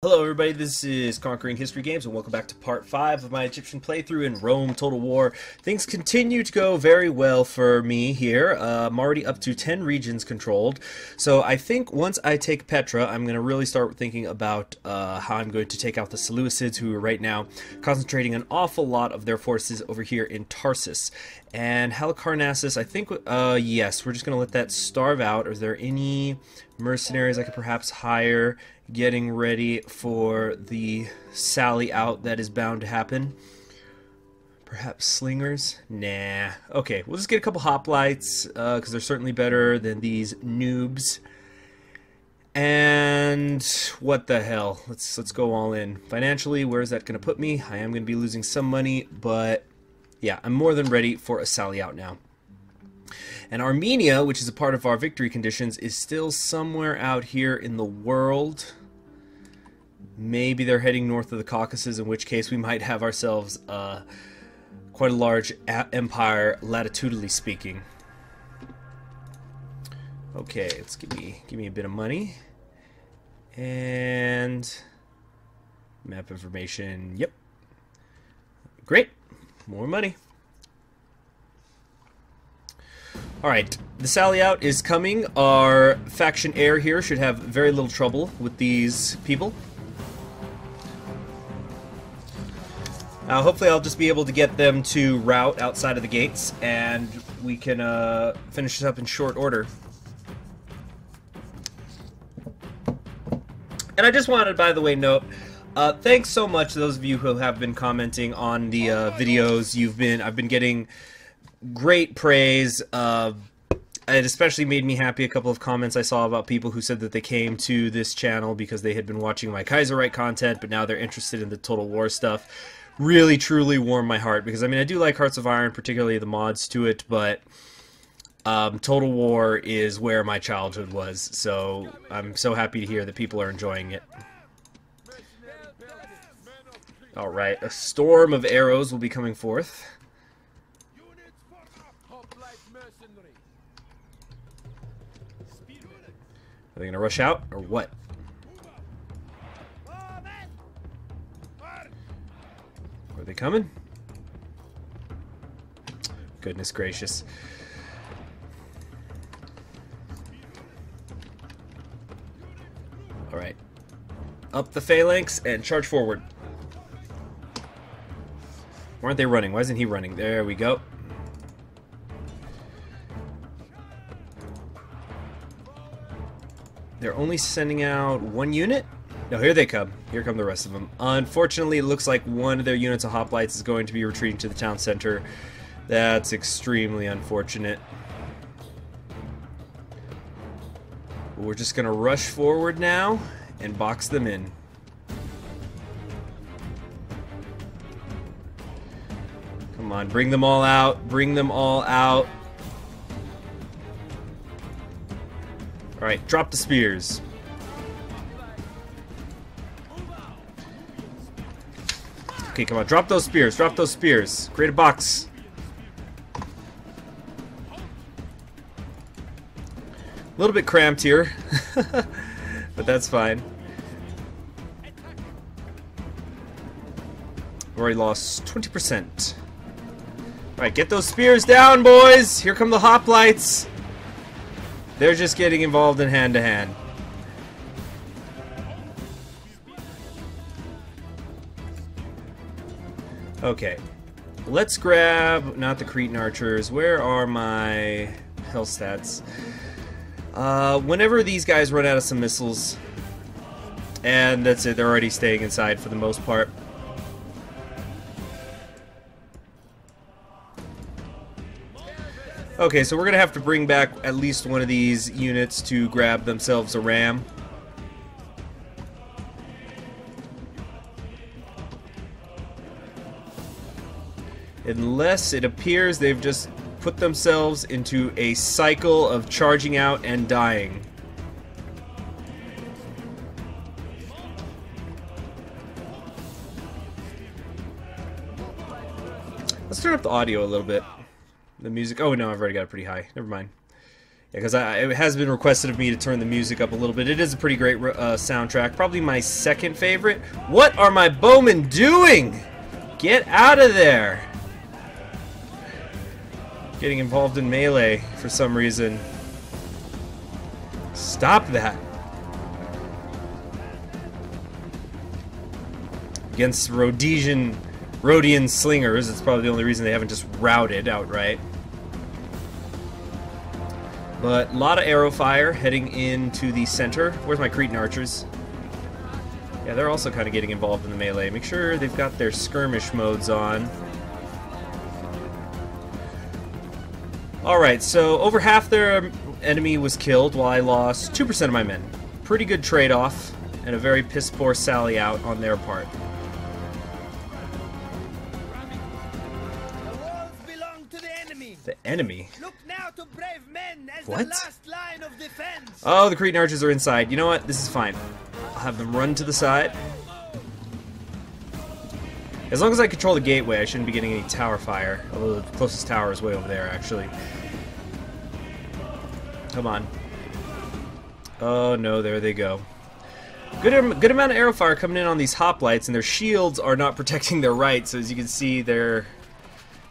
Hello everybody, this is Conquering History Games, and welcome back to part 5 of my Egyptian playthrough in Rome Total War. Things continue to go very well for me here. I'm already up to 10 regions controlled, so I think once I take Petra, I'm going to really start thinking about how I'm going to take out the Seleucids, who are right now concentrating an awful lot of their forces over here in Tarsus. And Halicarnassus, I think, yes, we're just going to let that starve out. Is there any mercenaries I could perhaps hire? Getting ready for the sally out that is bound to happen. Perhaps slingers? Nah. Okay, we'll just get a couple hoplites, because they're certainly better than these noobs. And what the hell? Let's go all in. Financially, where is that going to put me? I am going to be losing some money, but yeah, I'm more than ready for a sally out now. And Armenia, which is a part of our victory conditions, is still somewhere out here in the world. Maybe they're heading north of the Caucasus, in which case we might have ourselves quite a large empire, latitudinally speaking. Okay, let's give me a bit of money. And map information. Yep. Great. More money. Alright, the sally out is coming. Our faction heir here should have very little trouble with these people. Hopefully I'll just be able to get them to rout outside of the gates, and we can finish this up in short order. And I just wanted, by the way, note, thanks so much to those of you who have been commenting on the videos. I've been getting great praise. It especially made me happy, a couple of comments I saw about people who said that they came to this channel because they had been watching my Kaiserreich content, but now they're interested in the Total War stuff. Really, truly warmed my heart, because I mean, I do like Hearts of Iron, particularly the mods to it, but Total War is where my childhood was, so I'm so happy to hear that people are enjoying it. Alright, a storm of arrows will be coming forth. Are they going to rush out, or what? Are they coming? Goodness gracious. Alright. Up the phalanx and charge forward. Why aren't they running? Why isn't he running? There we go. They're only sending out one unit? No, here they come. Here come the rest of them. Unfortunately, it looks like one of their units of hoplites is going to be retreating to the town center. That's extremely unfortunate. We're just going to rush forward now and box them in. Come on, bring them all out. Bring them all out. Alright, drop the spears. Okay, come on, drop those spears, drop those spears. Create a box. A little bit cramped here, but that's fine. We've already lost 20%. Alright, get those spears down, boys! Here come the hoplites! They're just getting involved in hand-to-hand. Okay, let's grab, not the Cretan archers, where are my health stats? Whenever these guys run out of some missiles, and that's it, they're already staying inside for the most part. Okay, so we're gonna have to bring back at least one of these units to grab themselves a ram. Unless it appears they've just put themselves into a cycle of charging out and dying. Let's turn up the audio a little bit. The music. Oh no, I've already got it pretty high. Never mind. Because it has been requested of me to turn the music up a little bit. It is a pretty great soundtrack. Probably my second favorite. What are my bowmen doing? Get out of there! Getting involved in melee for some reason. Stop that. Against Rhodian slingers, it's probably the only reason they haven't just routed outright. But a lot of arrow fire heading into the center. Where's my Cretan archers? Yeah, they're also kind of getting involved in the melee. Make sure they've got their skirmish modes on. Alright, so over half their enemy was killed while I lost 2% of my men. Pretty good trade-off, and a very piss-poor sally out on their part. The walls belong to the enemy. The enemy? Look now to brave men as What? the last line of defense. Oh, the Cretan archers are inside. You know what? This is fine. I'll have them run to the side. As long as I control the gateway, I shouldn't be getting any tower fire. Although the closest tower is way over there, actually. Come on. Oh no, there they go. Good amount of arrow fire coming in on these hoplites, and their shields are not protecting their right. So as you can see, they're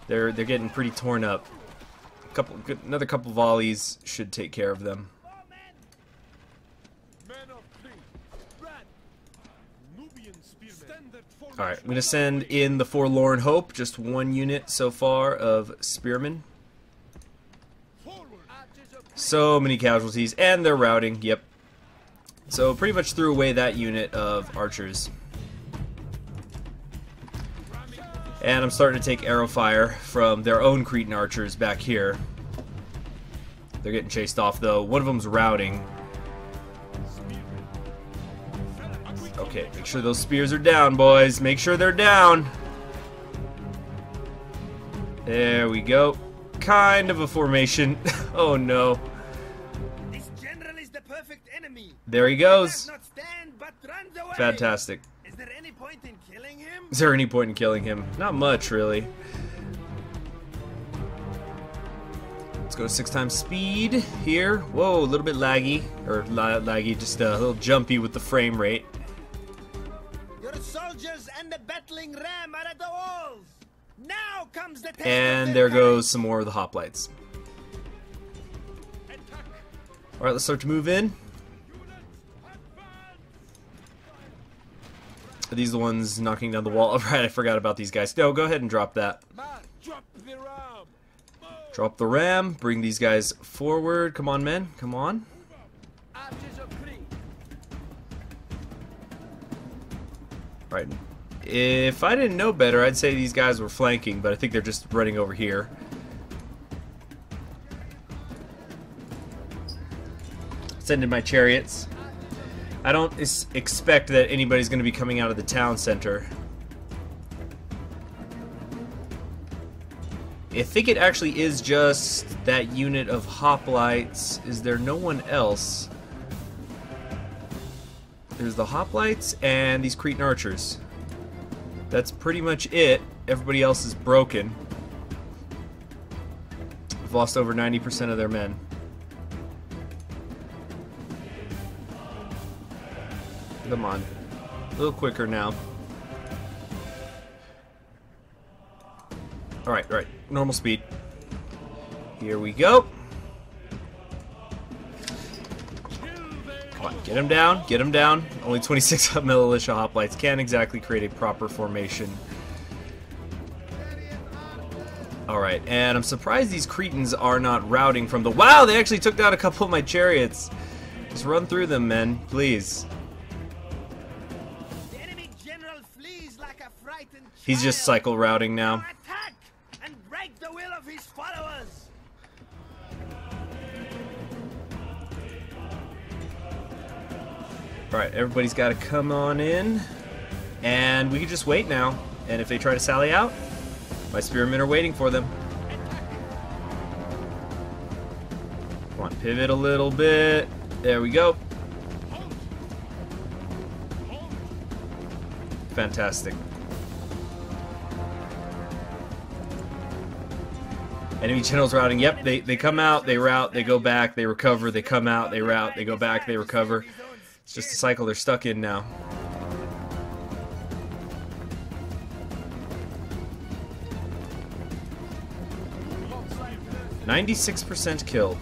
getting pretty torn up. Another couple volleys should take care of them. Alright, I'm going to send in the Forlorn Hope, just one unit so far of spearmen. So many casualties, and they're routing, yep. So pretty much threw away that unit of archers. And I'm starting to take arrow fire from their own Cretan archers back here. They're getting chased off though. One of them's routing. Okay, make sure those spears are down, boys. Make sure they're down. There we go. Kind of a formation. Oh no. This general is the perfect enemy. There he goes. Does not stand, but runs away. Fantastic. Is there any point in killing him? Is there any point in killing him? Not much, really. Let's go 6 times speed here. Whoa, a little bit laggy. Or laggy, just a little jumpy with the frame rate. Your soldiers and the battling ram are at the walls. Now comes the test. And there goes some more of the hoplites. Alright, let's start to move in. Are these the ones knocking down the wall? Alright, I forgot about these guys. No, go ahead and drop that. Drop the ram. Bring these guys forward. Come on, men. Come on. Alright. If I didn't know better, I'd say these guys were flanking, but I think they're just running over here. Send in my chariots. I don't expect that anybody's going to be coming out of the town center. I think it actually is just that unit of hoplites. Is there no one else? There's the hoplites and these Cretan archers. That's pretty much it. Everybody else is broken. We've lost over 90% of their men. Come on. A little quicker now. Alright, alright. Normal speed. Here we go. Come on, get him down, get him down. Only 26 militia hoplites can't exactly create a proper formation. Alright, and I'm surprised these Cretans are not routing from the... Wow, they actually took down a couple of my chariots. Just run through them, men, please. The enemy general flees like a frightened child. He's just cycle routing now. Attack and break the will of his followers. Alright, everybody's got to come on in. And we can just wait now. And if they try to sally out, my spearmen are waiting for them. Come on, pivot a little bit. There we go. Fantastic. Enemy generals routing. Yep, they come out, they rout, they go back, they recover, they come out, they rout, they go back, they recover. It's just a cycle they're stuck in now. "96% killed."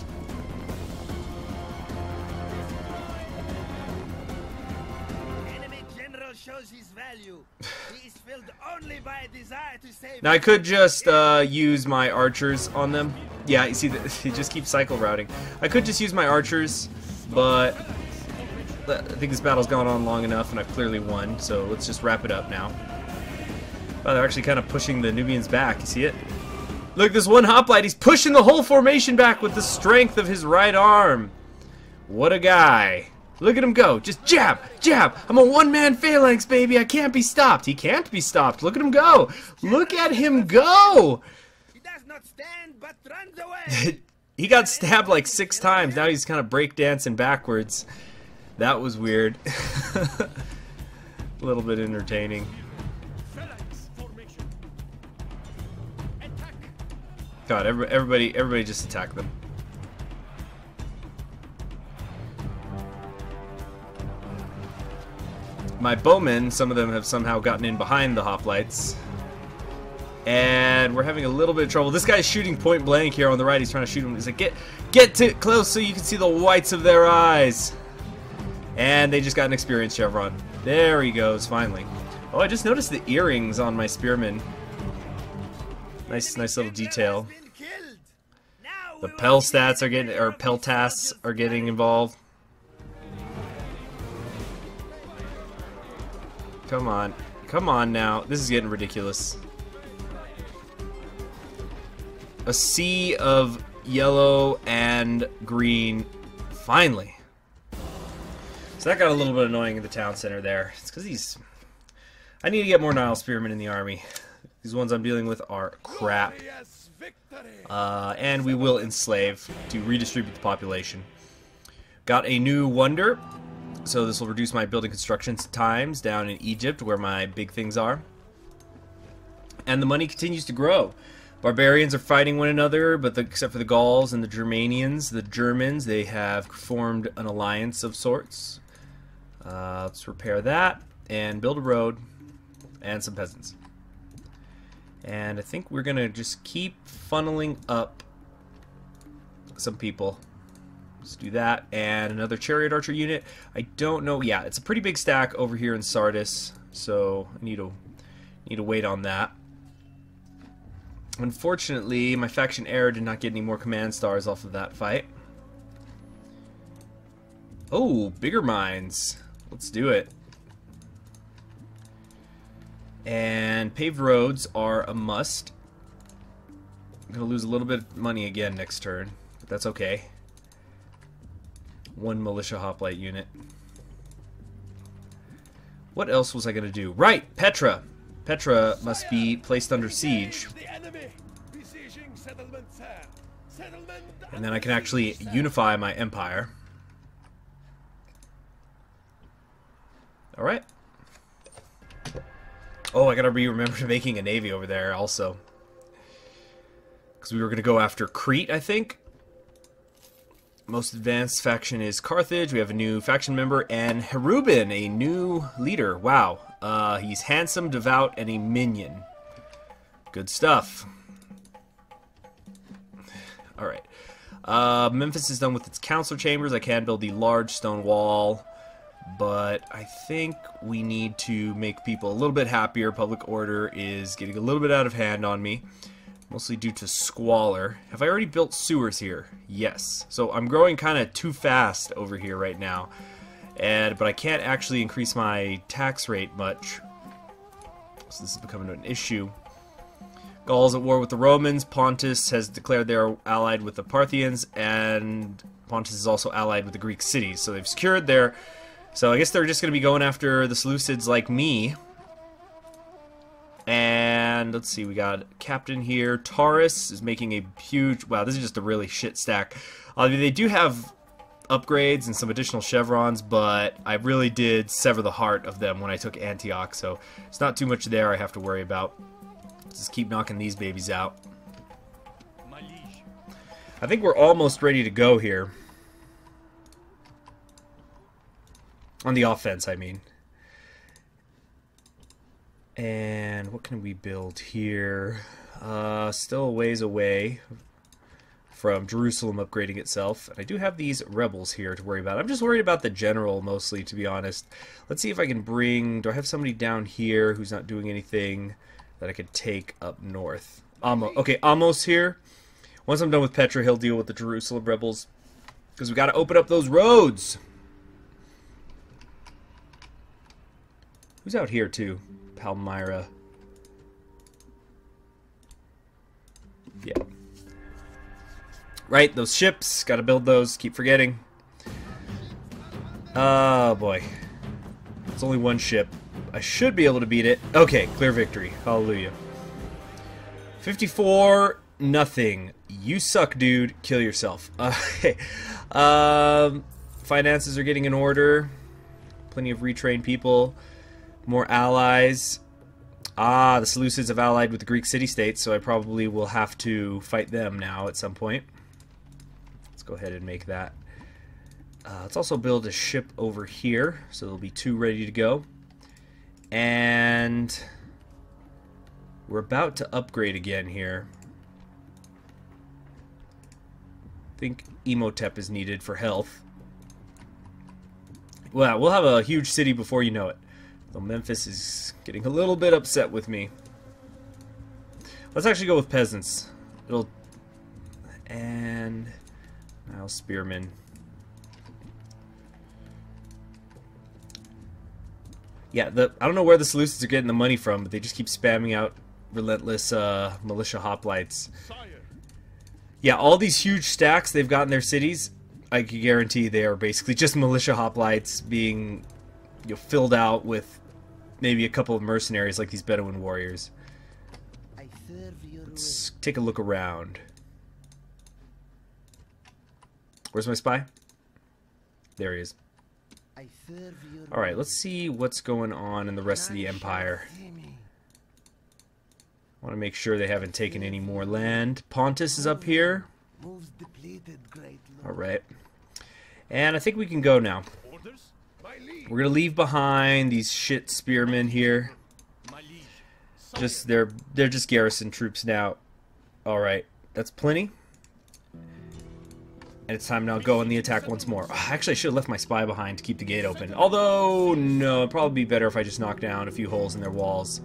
Enemy general shows his value. He is filled only by a desire to save. Now I could just use my archers on them. Yeah, you see, they just keep cycle routing. I could just use my archers, but I think this battle's gone on long enough, and I've clearly won. So let's just wrap it up now. Oh, they're actually kind of pushing the Nubians back. You see it? Look, this one hoplite, he's pushing the whole formation back with the strength of his right arm. What a guy. Look at him go. Just jab, jab. I'm a one-man phalanx, baby. I can't be stopped. He can't be stopped. Look at him go. Look at him go. He does not stand, but runs away. He got stabbed like 6 times. Now he's kind of breakdancing backwards. That was weird. A little bit entertaining. God, everybody just attack them. My bowmen, some of them have somehow gotten in behind the hoplites. And we're having a little bit of trouble. This guy's shooting point blank here on the right. He's trying to shoot him. He's like, get too close so you can see the whites of their eyes. And they just got an experience chevron. There he goes, finally. Oh, I just noticed the earrings on my spearmen. Nice little detail. The Pel stats are getting, or Peltasts are getting involved. Come on now. This is getting ridiculous. A sea of yellow and green. Finally. So that got a little bit annoying in the town center there. It's because I need to get more Nile spearmen in the army. These ones I'm dealing with are crap. And we will enslave to redistribute the population. Got a new wonder. So this will reduce my building construction times down in Egypt, where my big things are. And the money continues to grow. Barbarians are fighting one another, but except for the Gauls and the Germanians, the Germans, they have formed an alliance of sorts. Let's repair that and build a road and some peasants. And I think we're going to just keep funneling up some people. Let's do that. And another chariot archer unit. I don't know. Yeah, it's a pretty big stack over here in Sardis. So I need to wait on that. Unfortunately, my faction heir did not get any more command stars off of that fight. Oh, bigger mines. Let's do it. And paved roads are a must. I'm going to lose a little bit of money again next turn, but that's okay. One militia hoplite unit. What else was I going to do? Right, Petra. Petra must be placed under siege. And then I can actually unify my empire. Alright. Oh, I gotta remember making a navy over there also. Because we were going to go after Crete, I think. Most advanced faction is Carthage. We have a new faction member. And Herubin, a new leader. Wow. He's handsome, devout, and a minion. Good stuff. Alright. Memphis is done with its council chambers. I can build the large stone wall. But I think we need to make people a little bit happier. Public order is getting a little bit out of hand on me. Mostly due to squalor. Have I already built sewers here? Yes. So I'm growing kind of too fast over here right now. But I can't actually increase my tax rate much. So this is becoming an issue. Gaul's at war with the Romans. Pontus has declared they're allied with the Parthians. And Pontus is also allied with the Greek cities. So they've secured their... So I guess they're just going to be going after the Seleucids like me. And let's see, we got Captain here. Tarsus is making a huge... Wow, this is just a really shit stack. I mean, they do have upgrades and some additional chevrons, but I really did sever the heart of them when I took Antioch, so it's not too much there I have to worry about. Let's just keep knocking these babies out. I think we're almost ready to go here. On the offense, I mean. And what can we build here? Still a ways away from Jerusalem upgrading itself. And I do have these rebels here to worry about. I'm just worried about the general mostly, to be honest. Let's see if I can bring... Do I have somebody down here who's not doing anything that I could take up north? Okay, Amos here. Once I'm done with Petra, he'll deal with the Jerusalem rebels. Because we got to open up those roads. Who's out here, too? Palmyra. Yeah. Right, those ships. Gotta build those. Keep forgetting. Oh, boy. It's only one ship. I should be able to beat it. Okay, clear victory. Hallelujah. 54, nothing. You suck, dude. Kill yourself. Okay. Finances are getting in order. Plenty of retrained people. More allies. Ah, the Seleucids have allied with the Greek city-states, so I probably will have to fight them now at some point. Let's go ahead and make that. Let's also build a ship over here, so there'll be 2 ready to go. And we're about to upgrade again here. I think Emotep is needed for health. Well, we'll have a huge city before you know it. Though Memphis is getting a little bit upset with me. Let's actually go with peasants. And now spearmen. Yeah, I don't know where the Seleucids are getting the money from, but they just keep spamming out relentless militia hoplites. Yeah, all these huge stacks they've got in their cities, I can guarantee they are basically just militia hoplites being filled out with maybe a couple of mercenaries like these Bedouin warriors. Let's take a look around. Where's my spy? There he is. Alright, let's see what's going on in the rest of the empire. I want to make sure they haven't taken any more land. Pontus is up here. Alright. And I think we can go now. We're going to leave behind these shit spearmen here. They're just garrison troops now. Alright, that's plenty. And it's time now to go on the attack once more. Actually, I should have left my spy behind to keep the gate open. Although, no, it'd probably be better if I just knock down a few holes in their walls.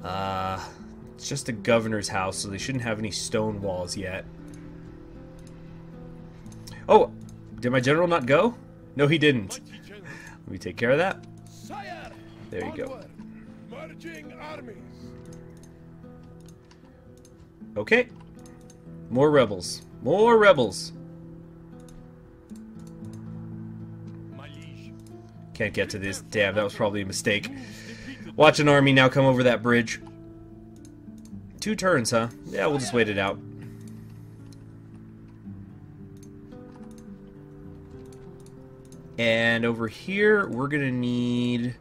It's just a governor's house, so they shouldn't have any stone walls yet. Oh, did my general not go? No, he didn't. Let me take care of that. There you go. Okay. More rebels. More rebels. Can't get to this. Damn, that was probably a mistake. Watch an army now come over that bridge. 2 turns, huh? Yeah, we'll just wait it out. And over here, we're going to need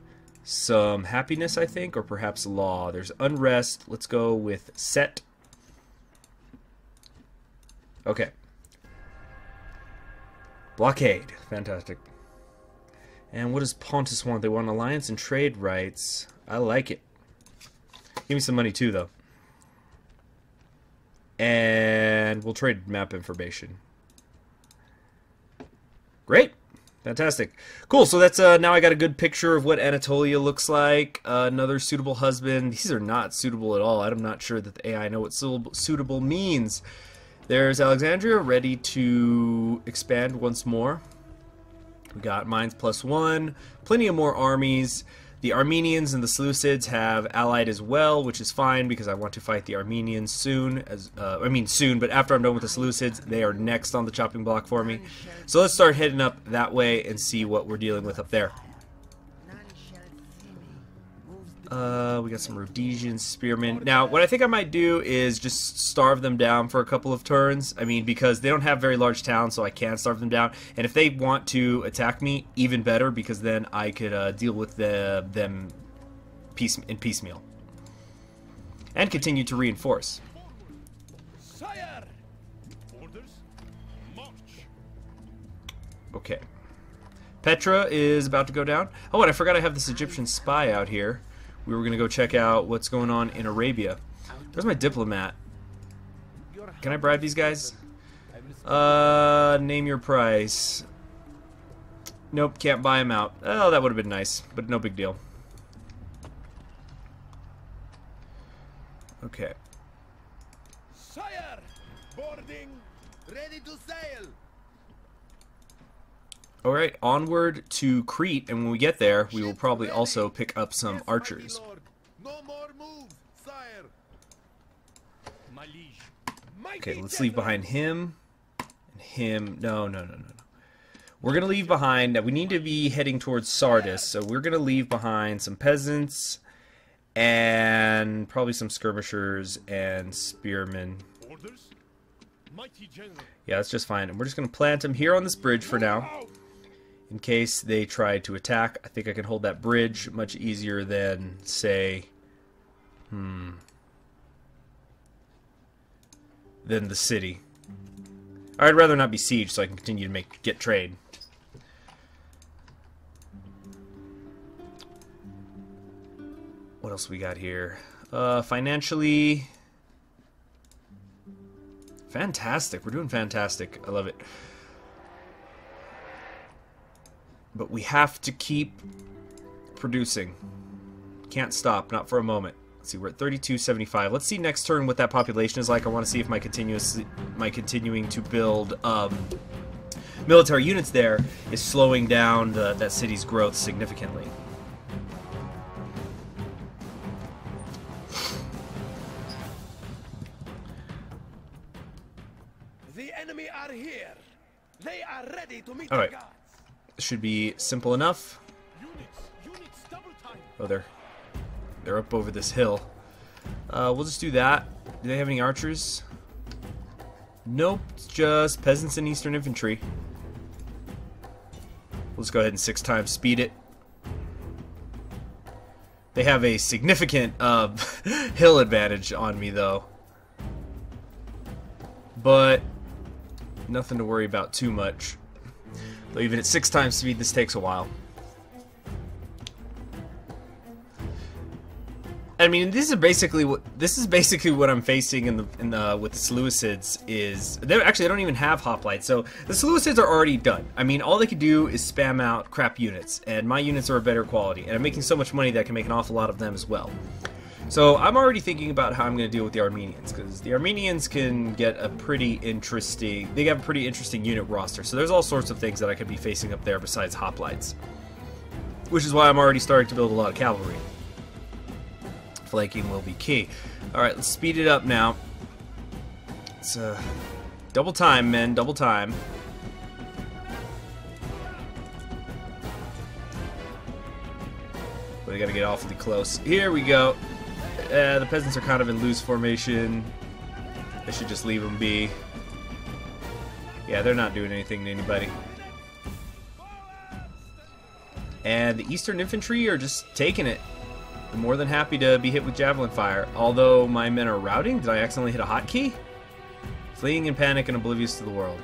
some happiness, I think, or perhaps law. There's unrest. Let's go with set. Okay. Blockade. Fantastic. And what does Pontus want? They want alliance and trade rights. I like it. Give me some money too, though. And we'll trade map information. Great. Fantastic. Cool, so that's now I got a good picture of what Anatolia looks like. Another suitable husband. These are not suitable at all. I'm not sure that the AI know what suitable means. There's Alexandria ready to expand once more. We got mines +1, plenty of more armies. The Armenians and the Seleucids have allied as well, which is fine because I want to fight the Armenians soon. Soon, but after I'm done with the Seleucids, they are next on the chopping block for me. So let's start heading up that way and see what we're dealing with up there. We got some Rhodesian spearmen. Now, what I think I might do is just starve them down for a couple of turns. I mean, because they don't have very large towns, so I can starve them down. And if they want to attack me, even better, because then I could deal with them in piecemeal. And continue to reinforce. Sire! Orders? Okay. Petra is about to go down. Oh, and I forgot I have this Egyptian spy out here. We were going to go check out what's going on in Arabia. Where's my diplomat? Can I bribe these guys? Name your price. Nope, can't buy him out. Oh, that would have been nice, but no big deal. Okay. Sire, boarding, ready to sail. Alright, onward to Crete, and when we get there, we will probably also pick up some archers. No more moves, sire. My liege. Okay, let's leave behind him, and him. No. We're going to leave behind, we need to be heading towards Sardis, so we're going to leave behind some peasants, and probably some skirmishers and spearmen. Orders? Mighty general. Yeah, that's just fine, and we're just going to plant them here on this bridge for now. In case they try to attack. I think I can hold that bridge much easier than, say, than the city. I'd rather not be sieged so I can continue to get trade. What else we got here? Financially, fantastic. We're doing fantastic. I love it. But we have to keep producing. Can't stop, not for a moment. Let's see, we're at 3275. Let's see next turn what that population is like. I want to see if my continuing to build military units there is slowing down that city's growth significantly. The enemy are here. They are ready to meet All the right. gods. Should be simple enough. Units double time. Oh, they're up over this hill. We'll just do that. Do they have any archers? Nope, it's just peasants and eastern infantry. We'll just go ahead and 6 times speed it. They have a significant hill advantage on me, though. But nothing to worry about too much. Though even at 6 times speed, this takes a while. I mean, this is basically what I'm facing with the Seleucids is they don't even have hoplites, so the Seleucids are already done. I mean, all they could do is spam out crap units, and my units are a better quality, and I'm making so much money that I can make an awful lot of them as well. So I'm already thinking about how I'm going to deal with the Armenians, because the Armenians can get a pretty interesting, they have a pretty interesting unit roster, so there's all sorts of things that I could be facing up there besides hoplites. Which is why I'm already starting to build a lot of cavalry. Flanking will be key. Alright, let's speed it up now. It's double time, men, double time. But I gotta get awfully close. Here we go. The peasants are kind of in loose formation. I should just leave them be. Yeah, they're not doing anything to anybody. And the Eastern Infantry are just taking it. I'm more than happy to be hit with javelin fire. Although my men are routing. Did I accidentally hit a hotkey? Fleeing in panic and oblivious to the world.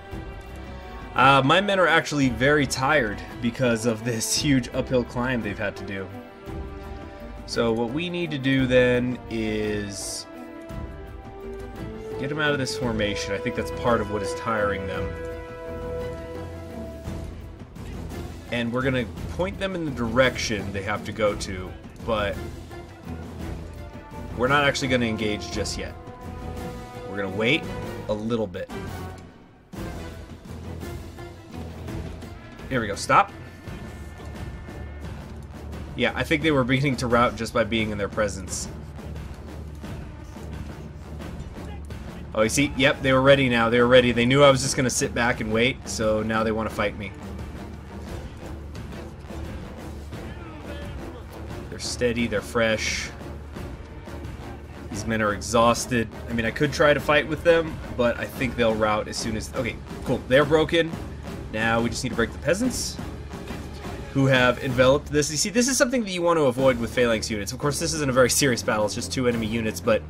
My men are actually very tired because of this huge uphill climb they've had to do. So what we need to do then is get them out of this formation. I think that's part of what is tiring them. And we're going to point them in the direction they have to go to, but we're not actually going to engage just yet. We're going to wait a little bit. Here we go. Stop. Yeah, I think they were beginning to rout just by being in their presence. Oh, you see? Yep, they were ready now. They were ready. They knew I was just going to sit back and wait, so now they want to fight me. They're steady. They're fresh. These men are exhausted. I mean, I could try to fight with them, but I think they'll rout as soon as... Okay, cool. They're broken. Now we just need to break the peasants, who have enveloped this. You see, this is something that you want to avoid with phalanx units. Of course, this isn't a very serious battle. It's just 2 enemy units, but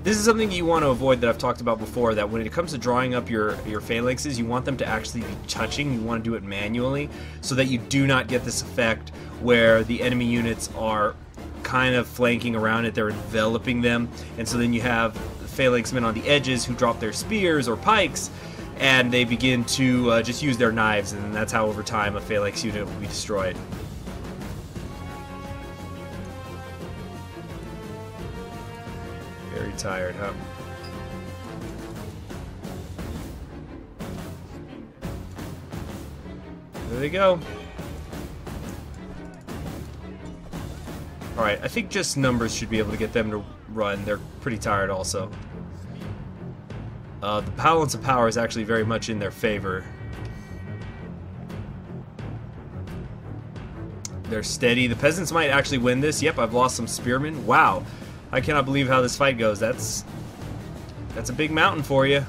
This is something you want to avoid that I've talked about before, that when it comes to drawing up your phalanxes, you want them to actually be touching. You want to do it manually so that you do not get this effect where the enemy units are kind of flanking around it, they're enveloping them, and so then you have phalanxmen on the edges who drop their spears or pikes, and they begin to just use their knives, and that's how over time a phalanx unit will be destroyed. Very tired, huh? There they go. Alright, I think just numbers should be able to get them to run. They're pretty tired also. The balance of power is actually very much in their favor. They're steady. The peasants might actually win this. Yep, I've lost some spearmen. Wow. I cannot believe how this fight goes. That's a big mountain for you.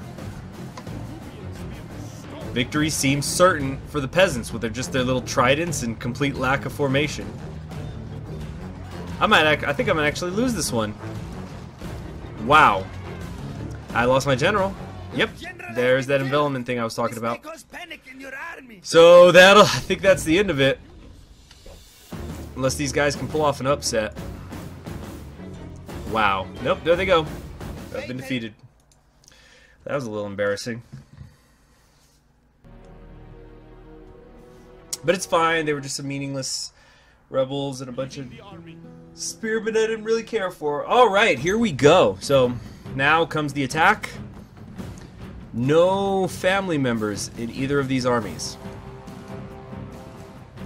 Victory seems certain for the peasants with their little tridents and complete lack of formation. I think I might actually lose this one. Wow. I lost my general. Yep. There's that envelopment thing I was talking about. So I think that's the end of it. Unless these guys can pull off an upset. Wow. Nope, there they go. I've been defeated. That was a little embarrassing. But it's fine. They were just some meaningless rebels and a bunch of spearmen I didn't really care for. Alright, here we go. So, now comes the attack. No family members in either of these armies.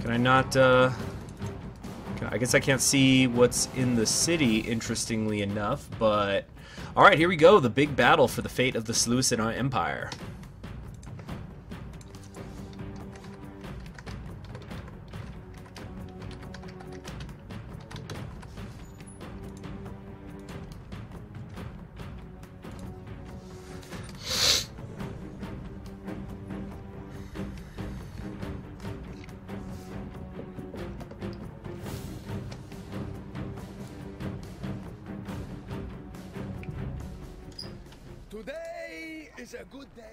Can I not, I guess I can't see what's in the city, interestingly enough, but... Alright, here we go. The big battle for the fate of the Seleucid Empire. Today is a good day.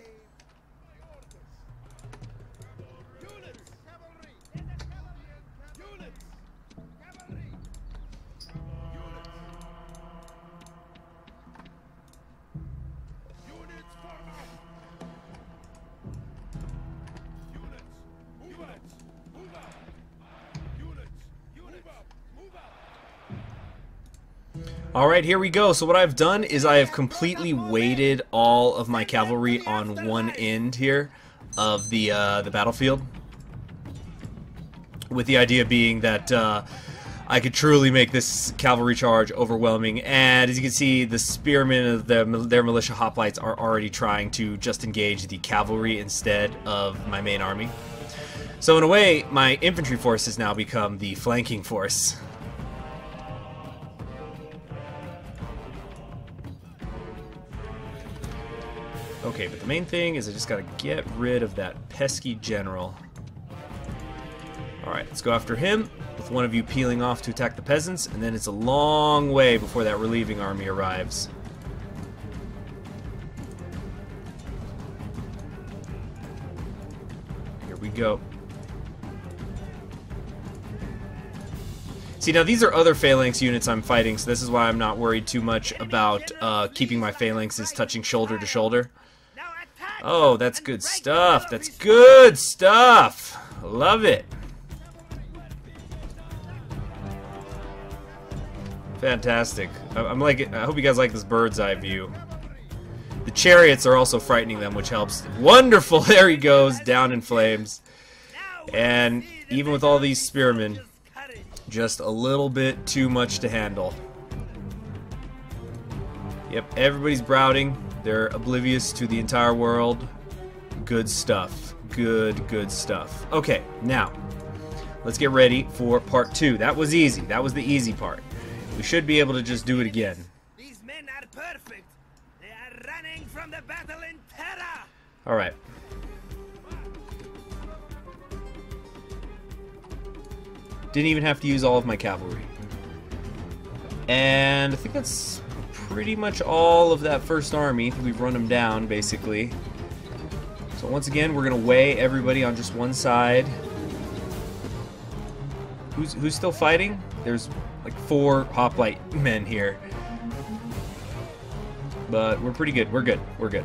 Units! Cavalry! Units! Cavalry! Units form up! Units! Move out! Move out! Units! Units! Move out! Alright, here we go. So what I've done is I have completely weighted all of my cavalry on one end here of the battlefield. With the idea being that I could truly make this cavalry charge overwhelming. And as you can see, the spearmen of their militia hoplites are already trying to just engage the cavalry instead of my main army. So in a way, my infantry force has now become the flanking force. Okay, but the main thing is I just gotta get rid of that pesky general. Alright, let's go after him, with one of you peeling off to attack the peasants, and then it's a long way before that relieving army arrives. Here we go. See, now these are other phalanx units I'm fighting, so this is why I'm not worried too much about keeping my phalanxes touching shoulder to shoulder. Oh, that's good stuff. That's good stuff. Love it. Fantastic. I hope you guys like this bird's eye view. The chariots are also frightening them, which helps. Wonderful. There he goes, down in flames. And even with all these spearmen, just a little bit too much to handle. Yep, everybody's brouting. They're oblivious to the entire world. Good stuff. Good stuff. Okay, now, let's get ready for part 2. That was easy. That was the easy part. We should be able to just do it again. These men are perfect. They are running from the battle in terror. Alright. Didn't even have to use all of my cavalry. And I think that's pretty much all of that first army. We've run them down, basically. So once again, we're going to weigh everybody on just one side. Who's still fighting? There's like 4 hoplite men here. But we're pretty good. We're good. We're good.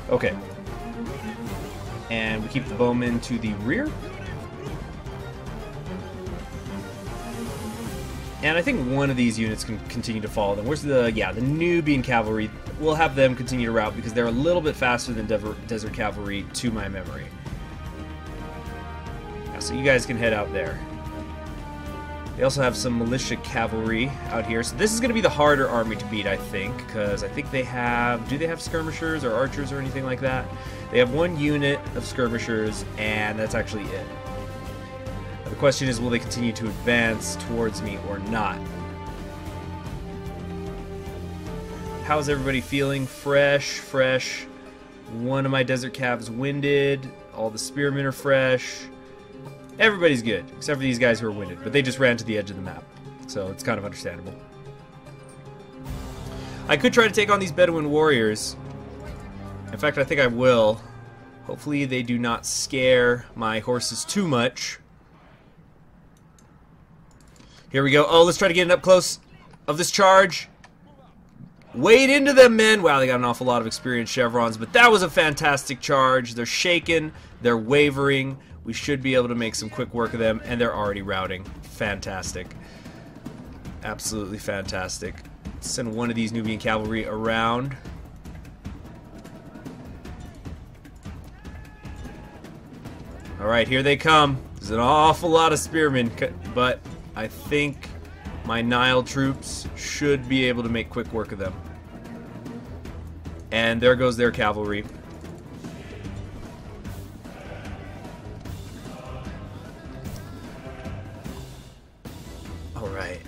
Okay. And we keep the bowmen to the rear. And I think one of these units can continue to follow them. Where's the Nubian cavalry? We'll have them continue to route because they're a little bit faster than desert cavalry to my memory. Yeah, so you guys can head out there. They also have some militia cavalry out here. So this is going to be the harder army to beat, I think, because I think they have... Do they have skirmishers or archers or anything like that? They have 1 unit of skirmishers, and that's actually it. The question is, will they continue to advance towards me or not? How's everybody feeling? Fresh. One of my desert cavs winded. All the spearmen are fresh. Everybody's good, except for these guys who are winded, but they just ran to the edge of the map, so it's kind of understandable. I could try to take on these Bedouin warriors. In fact, I think I will. Hopefully they do not scare my horses too much. Here we go. Oh, let's try to get an up close of this charge. Wade into them, men. Wow, they got an awful lot of experienced chevrons, but that was a fantastic charge. They're shaken. They're wavering. We should be able to make some quick work of them, and they're already routing. Fantastic. Absolutely fantastic. Let's send one of these Nubian cavalry around. Alright, here they come. There's an awful lot of spearmen, but I think my Nile troops should be able to make quick work of them. And there goes their cavalry. Alright.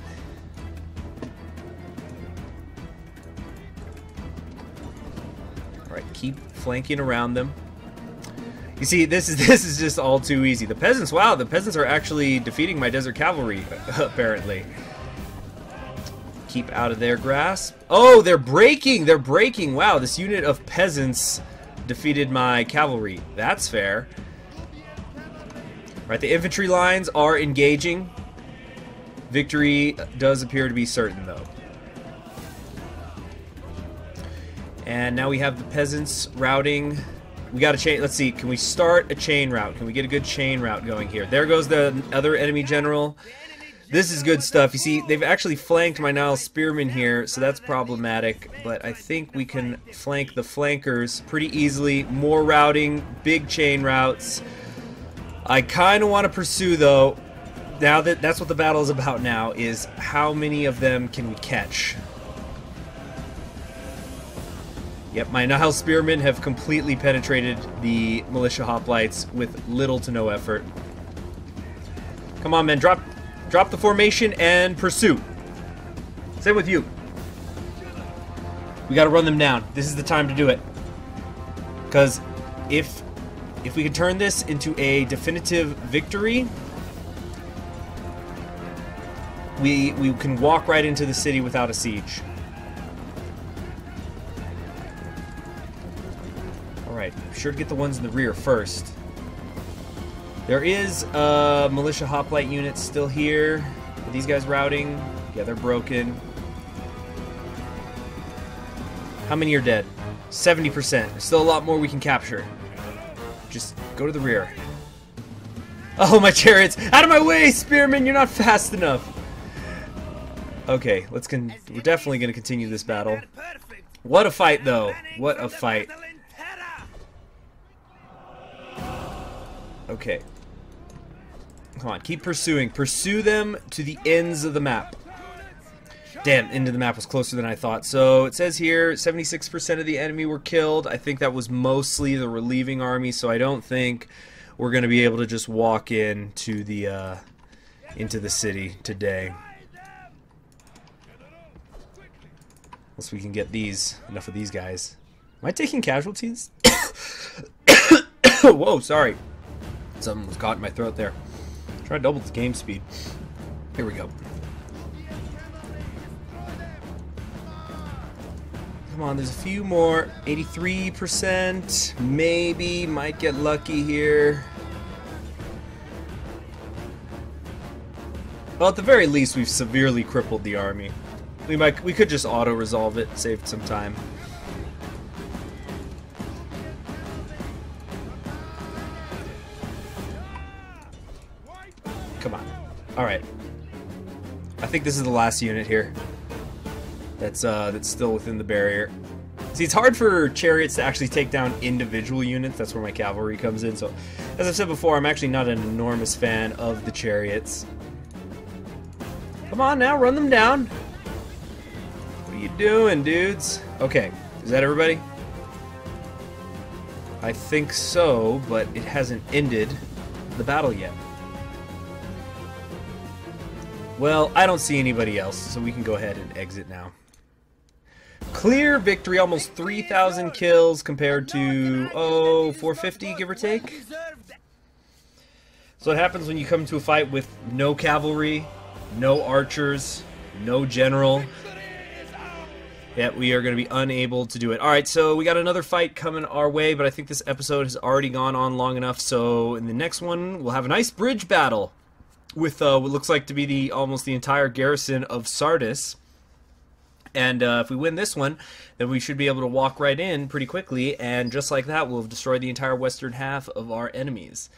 Alright, keep flanking around them. You see, this is just all too easy. The peasants, wow, the peasants are actually defeating my desert cavalry, apparently. Keep out of their grasp. Oh, they're breaking! They're breaking! Wow, this unit of peasants defeated my cavalry. That's fair. Right, the infantry lines are engaging. Victory does appear to be certain, though. And now we have the peasants routing. We got a chain. Let's see. Can we start a chain route? Can we get a good chain route going here? There goes the other enemy general. This is good stuff. You see, they've actually flanked my Nile spearmen here, so that's problematic. But I think we can flank the flankers pretty easily. More routing, big chain routes. I kind of want to pursue, though. Now that's what the battle is about now, is how many of them can we catch? Yep, my Nile spearmen have completely penetrated the militia hoplites with little to no effort. Come on, men, drop the formation and pursue. Same with you. We gotta run them down. This is the time to do it. Because if we can turn this into a definitive victory, we can walk right into the city without a siege. Alright, be sure to get the ones in the rear first. There is a militia hoplite unit still here. Are these guys routing? Yeah, they're broken. How many are dead? 70%. There's still a lot more we can capture. Just go to the rear. Oh, my chariots! Out of my way, spearmen! You're not fast enough! Okay, we're definitely going to continue this battle. What a fight, though. What a fight. Okay. Come on, keep pursuing. Pursue them to the ends of the map. Damn, end of the map was closer than I thought. So it says here 76% of the enemy were killed. I think that was mostly the relieving army, so I don't think we're going to be able to just walk into the city today. Unless we can get enough of these guys. Am I taking casualties? Whoa, sorry. Something was caught in my throat there. Try to double the game speed. Here we go. Come on, there's a few more. 83%. Maybe. Might get lucky here. Well, at the very least, we've severely crippled the army. We could just auto-resolve it, save some time. Come on. Alright. I think this is the last unit here. That's still within the barrier. See, it's hard for chariots to actually take down individual units. That's where my cavalry comes in. So, as I've said before, I'm actually not an enormous fan of the chariots. Come on now, run them down. What are you doing, dudes? Okay, is that everybody? I think so, but it hasn't ended the battle yet. Well, I don't see anybody else, so we can go ahead and exit now. Clear victory, almost 3,000 kills compared to, 450, give or take. So what happens when you come to a fight with no cavalry, no archers, no general? Yeah, we are going to be unable to do it. Alright, so we got another fight coming our way, but I think this episode has already gone on long enough, so in the next one, we'll have a nice bridge battle with what looks like to be almost the entire garrison of Sardis. And if we win this one, then we should be able to walk right in pretty quickly, and just like that, we'll have destroyed the entire western half of our enemies.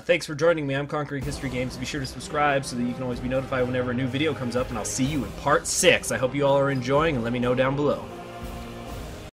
Thanks for joining me. I'm Conquering History Games. Be sure to subscribe so that you can always be notified whenever a new video comes up, and I'll see you in Part 6. I hope you all are enjoying, and let me know down below.